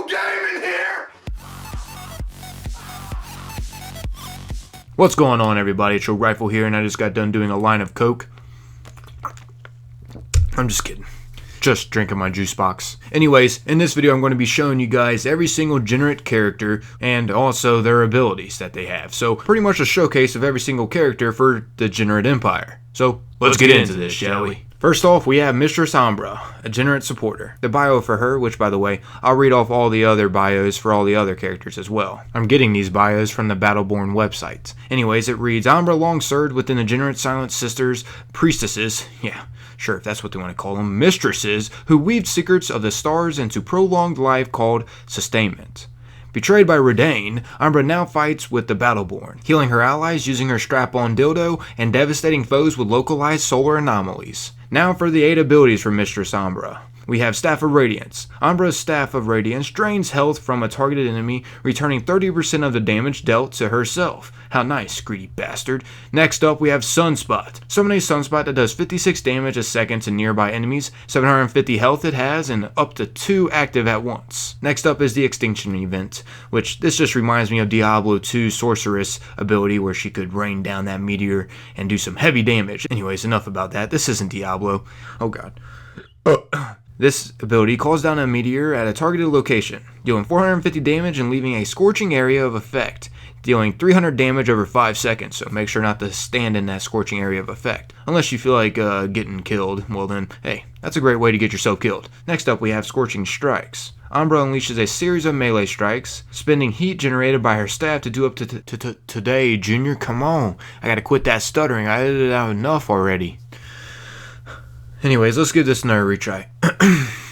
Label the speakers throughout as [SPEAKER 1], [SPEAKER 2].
[SPEAKER 1] game in here!
[SPEAKER 2] What's going on, everybody? It's your Rifle here, and I just got done doing a line of coke. I'm just kidding. Just drinking my juice box. Anyways, in this video I'm going to be showing you guys every single JENNERIT character and also their abilities that they have. So pretty much a showcase of every single character for the JENNERIT Empire. So let's get into this, shall we? First off, we have Mistress Ambra, a JENNERIT supporter. The bio for her, which by the way, I'll read off all the other bios for all the other characters as well. I'm getting these bios from the Battleborn website. Anyways, it reads, Ambra long served within the JENNERIT Silent Sisters, priestesses, yeah, sure if that's what they want to call them, mistresses, who weaved secrets of the stars into prolonged life called sustainment. Betrayed by Redain, Ambra now fights with the Battleborn, healing her allies using her strap-on dildo and devastating foes with localized solar anomalies. Now for the 8 abilities for Mistress Ambra. We have Staff of Radiance. Ambra's Staff of Radiance drains health from a targeted enemy, returning 30% of the damage dealt to herself. How nice, greedy bastard. Next up, we have Sunspot. Summon a Sunspot that does 56 damage a second to nearby enemies, 750 health it has, and up to 2 active at once. Next up is the Extinction event, which this just reminds me of Diablo 2's Sorceress ability where she could rain down that meteor and do some heavy damage. Anyways, enough about that. This isn't Diablo. Oh god. This ability calls down a meteor at a targeted location, dealing 450 damage and leaving a scorching area of effect, dealing 300 damage over 5 seconds, so make sure not to stand in that scorching area of effect. Unless you feel like getting killed, well then, hey, that's a great way to get yourself killed. Next up we have Scorching Strikes. Ambra unleashes a series of melee strikes, spending heat generated by her staff to do up to today, Junior, come on. I gotta quit that stuttering, I edited out enough already. Anyways, let's give this another retry.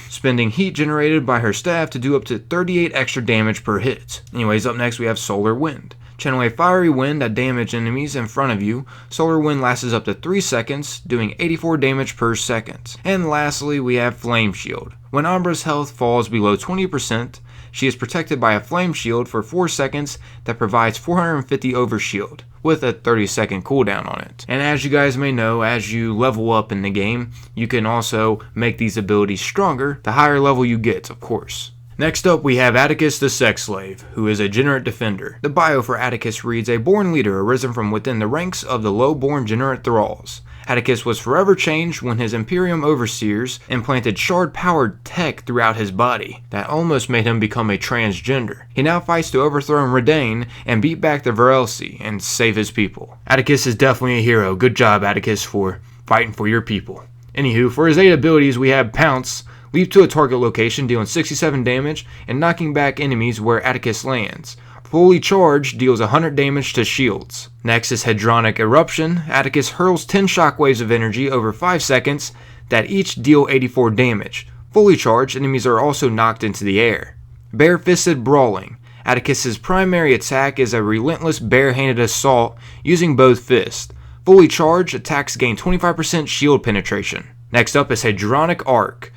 [SPEAKER 2] Spending heat generated by her staff to do up to 38 extra damage per hit. Anyways, up next we have Solar Wind. Channel a fiery wind that damage enemies in front of you. Solar Wind lasts up to 3 seconds, doing 84 damage per second. And lastly, we have Flame Shield. When Ambra's health falls below 20%, she is protected by a Flame Shield for 4 seconds that provides 450 overshield, with a 30-second cooldown on it. And as you guys may know, as you level up in the game, you can also make these abilities stronger the higher level you get, of course. Next up, we have Atticus the Sex Slave, who is a JENNERIT defender. The bio for Atticus reads, a born leader arisen from within the ranks of the low-born JENNERIT thralls. Atticus was forever changed when his Imperium overseers implanted shard-powered tech throughout his body that almost made him become a transgender. He now fights to overthrow Redain and beat back the Varelsi and save his people. Atticus is definitely a hero. Good job, Atticus, for fighting for your people. Anywho, for his 8 abilities, we have Pounce. Leap to a target location, dealing 67 damage and knocking back enemies where Atticus lands. Fully charged deals 100 damage to shields. Next is Hadronic Eruption. Atticus hurls 10 shockwaves of energy over 5 seconds that each deal 84 damage. Fully charged, enemies are also knocked into the air. Bare-Fisted Brawling. Atticus's primary attack is a relentless bare-handed assault using both fists. Fully charged, attacks gain 25% shield penetration. Next up is Hadronic Arc.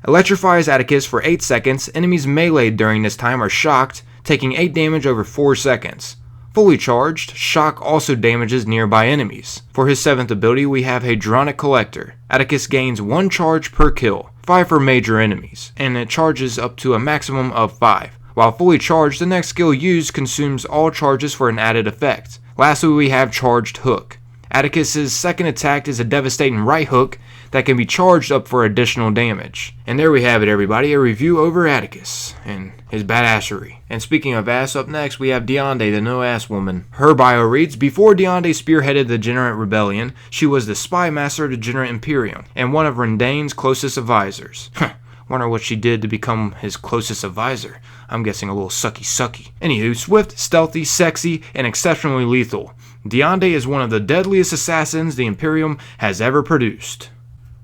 [SPEAKER 2] Electrifies Atticus for 8 seconds. Enemies meleeed during this time are shocked, taking 8 damage over 4 seconds. Fully charged, Shock also damages nearby enemies. For his 7th ability, we have Hadronic Collector. Atticus gains 1 charge per kill, 5 for major enemies, and it charges up to a maximum of 5. While fully charged, the next skill used consumes all charges for an added effect. Lastly, we have Charged Hook. Atticus's 2nd attack is a devastating right hook that can be charged up for additional damage. And there we have it, everybody, a review over Atticus and his badassery. And speaking of ass, up next we have Deande, the no-ass woman. Her bio reads, before Deande spearheaded the JENNERIT rebellion, she was the spy master of the JENNERIT Imperium and one of Redain's closest advisors. Wonder what she did to become his closest advisor. I'm guessing a little sucky. Anywho, swift, stealthy, sexy, and exceptionally lethal. Deande is one of the deadliest assassins the Imperium has ever produced,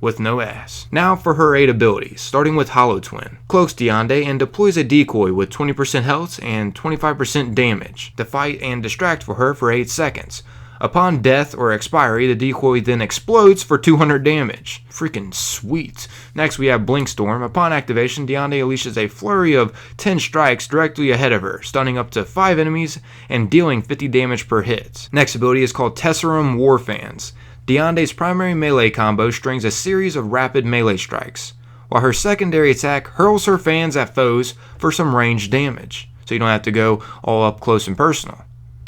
[SPEAKER 2] with no ass. Now for her 8 abilities, starting with Hollow Twin. Cloaks Deande and deploys a decoy with 20% health and 25% damage to fight and distract for her for 8 seconds. Upon death or expiry, the decoy then explodes for 200 damage. Freaking sweet. Next we have Blinkstorm. Upon activation, Deande unleashes a flurry of 10 strikes directly ahead of her, stunning up to 5 enemies and dealing 50 damage per hit. Next ability is called Tesserum Warfans. Deande's primary melee combo strings a series of rapid melee strikes. while her secondary attack hurls her fans at foes for some ranged damage, so you don't have to go all up close and personal.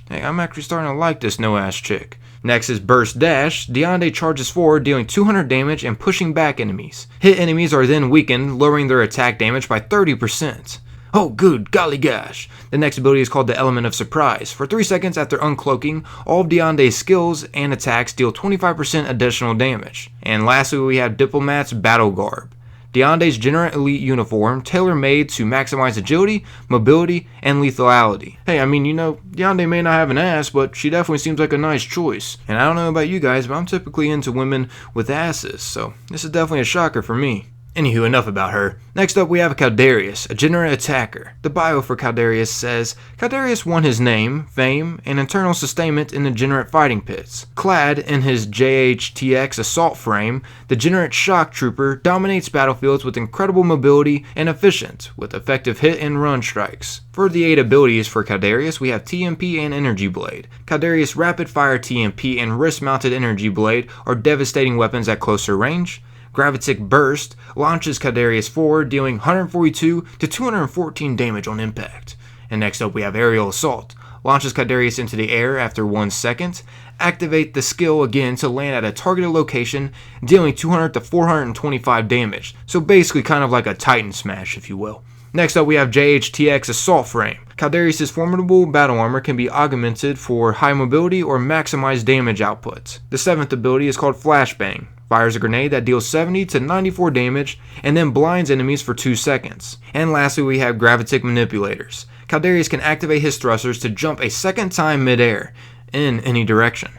[SPEAKER 2] Hey, I'm actually starting to like this no-ass chick. Next is Burst Dash. Deande charges forward, dealing 200 damage and pushing back enemies. Hit enemies are then weakened, lowering their attack damage by 30%. Oh good golly gosh. The next ability is called the Element of Surprise. For 3 seconds after uncloaking, all of Deande's skills and attacks deal 25% additional damage. And lastly we have Diplomat's Battle Garb. Deande's Jennerit Elite uniform, tailor-made to maximize agility, mobility, and lethality. Hey, I mean, you know, Deande may not have an ass, but she definitely seems like a nice choice. And I don't know about you guys, but I'm typically into women with asses, so this is definitely a shocker for me. Anywho, enough about her. Next up we have Caldarius, a Jennerit attacker. The bio for Caldarius says, Caldarius won his name, fame, and internal sustainment in the Jennerit fighting pits. Clad in his JHTX assault frame, the Jennerit shock trooper dominates battlefields with incredible mobility and efficient, with effective hit and run strikes. For the 8 abilities for Caldarius, we have TMP and Energy Blade. Caldarius' rapid fire TMP and wrist-mounted Energy Blade are devastating weapons at closer range. Gravitic Burst launches Caldarius forward, dealing 142 to 214 damage on impact. And next up we have Aerial Assault. Launches Caldarius into the air after 1 second. Activate the skill again to land at a targeted location, dealing 200 to 425 damage. So basically kind of like a Titan Smash, if you will. Next up we have JHTX Assault Frame. Caldarius' formidable battle armor can be augmented for high mobility or maximized damage output. The 7th ability is called Flashbang. Fires a grenade that deals 70 to 94 damage and then blinds enemies for 2 seconds. And lastly we have Gravitic Manipulators. Caldarius can activate his thrusters to jump a second time mid-air, in any direction.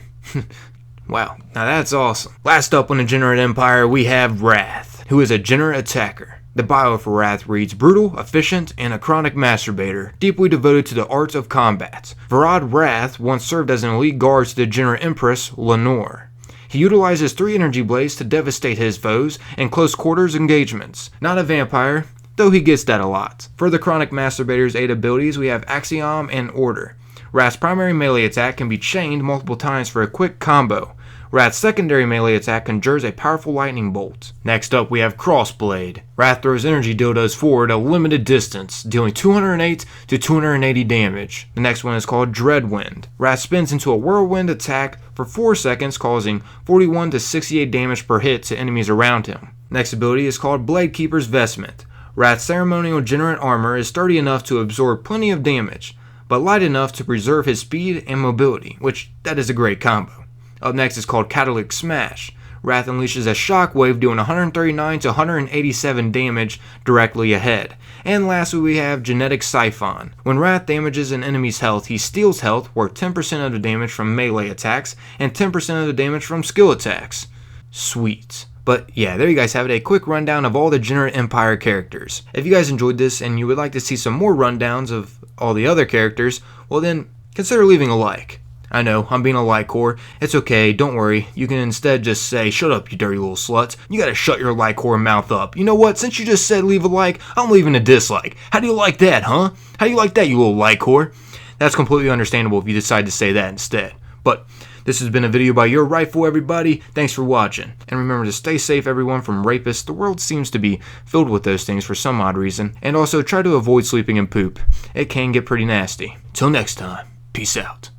[SPEAKER 2] Wow, now that's awesome. Last up on the Jennerit Empire we have Rath, who is a Jennerit attacker. The bio for Rath reads, brutal, efficient, and a chronic masturbator, deeply devoted to the art of combat. Varad Rath once served as an elite guard to the Jennerit Empress, Lenore. He utilizes 3 energy blades to devastate his foes in close quarters engagements. Not a vampire, though he gets that a lot. For the Chronic Masturbator's 8 abilities, we have Axiom and Order. Rath's primary melee attack can be chained multiple times for a quick combo. Rath's secondary melee attack conjures a powerful lightning bolt. Next up we have Crossblade. Rath throws energy dildos forward a limited distance, dealing 208 to 280 damage. The next one is called Dreadwind. Rath spins into a whirlwind attack for 4 seconds, causing 41 to 68 damage per hit to enemies around him. Next ability is called Bladekeeper's Vestment. Rath's ceremonial Jennerit armor is sturdy enough to absorb plenty of damage, but light enough to preserve his speed and mobility, which that is a great combo. Up next is called Catalytic Smash. Rath unleashes a shockwave doing 139 to 187 damage directly ahead. And lastly we have Genetic Siphon. When Rath damages an enemy's health, he steals health worth 10% of the damage from melee attacks and 10% of the damage from skill attacks. Sweet. But yeah, there you guys have it, a quick rundown of all the Jennerit Empire characters. If you guys enjoyed this and you would like to see some more rundowns of all the other characters, well then consider leaving a like. I know, I'm being a like whore. It's okay, don't worry. You can instead just say, shut up you dirty little sluts. You gotta shut your like whore mouth up. You know what, since you just said leave a like, I'm leaving a dislike. How do you like that, huh? How do you like that, you little like whore? That's completely understandable if you decide to say that instead. But this has been a video by your Rifle, everybody. Thanks for watching. And remember to stay safe, everyone, from rapists. The world seems to be filled with those things for some odd reason. And also try to avoid sleeping in poop. It can get pretty nasty. Till next time, peace out.